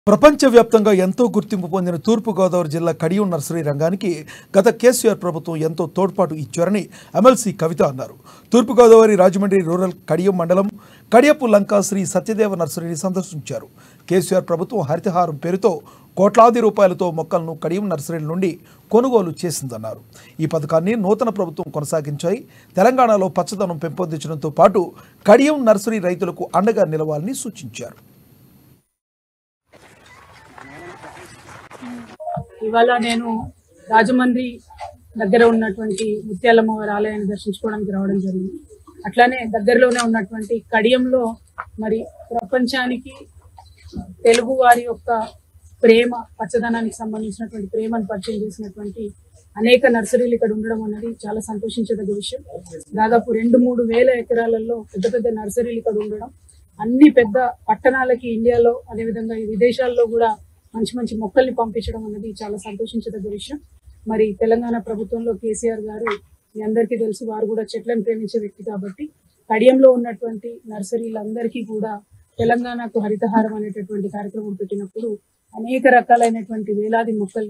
ప్రపంచవ్యాప్తంగా ఎంతో గుర్తింపు పొందిన తూర్పుగోదావరి జిల్లా కడియం నర్సరీ రంగానికి గత కేసీఆర్ ప్రభుత్వం ఎంతో తోడ్పాటు ఇచ్చారని ఎమ్మెల్సీ కవిత అన్నారు. తూర్పుగోదావరి రాజమండ్రి రూరల్ కడియం మండలం కడియపు లంక శ్రీ సత్యదేవ నర్సరీని సందర్శించారు. కేసీఆర్ ప్రభుత్వం హరితహారం పేరుతో కోట్లాది రూపాయలతో మొక్కలను కడియం నర్సరీల నుండి కొనుగోలు చేసిందన్నారు. ఈ పథకాన్ని నూతన ప్రభుత్వం కొనసాగించాయి. తెలంగాణలో పచ్చదనం పెంపొందించడంతో పాటు కడియం నర్సరీ రైతులకు అండగా నిలవాలని సూచించారు. ఇవాళ నేను రాజమండ్రి దగ్గర ఉన్నటువంటి ముత్యాలమ్మవారి ఆలయాన్ని దర్శించుకోవడానికి రావడం జరిగింది. అట్లానే దగ్గరలోనే ఉన్నటువంటి కడియంలో మరి ప్రపంచానికి తెలుగు వారి యొక్క ప్రేమ, పచ్చదనానికి సంబంధించినటువంటి ప్రేమను పరిచయం చేసినటువంటి అనేక నర్సరీలు ఇక్కడ ఉండడం అన్నది చాలా సంతోషించదగ్గ విషయం. దాదాపు 2-3 వేల ఎకరాలలో పెద్ద పెద్ద నర్సరీలు ఇక్కడ ఉండడం, అన్ని పెద్ద పట్టణాలకి ఇండియాలో అదేవిధంగా విదేశాల్లో కూడా మంచి మంచి మొక్కల్ని పంపించడం అనేది చాలా సంతోషించదగ్గ విషయం. మరి తెలంగాణ ప్రభుత్వంలో కేసీఆర్ గారు మీ అందరికీ తెలుసు, వారు కూడా చెట్లను ప్రేమించే వ్యక్తి కాబట్టి కడియంలో ఉన్నటువంటి నర్సరీలందరికీ కూడా తెలంగాణకు హరితహారం అనేటటువంటి కార్యక్రమం పెట్టినప్పుడు అనేక రకాలైనటువంటి వేలాది మొక్కలు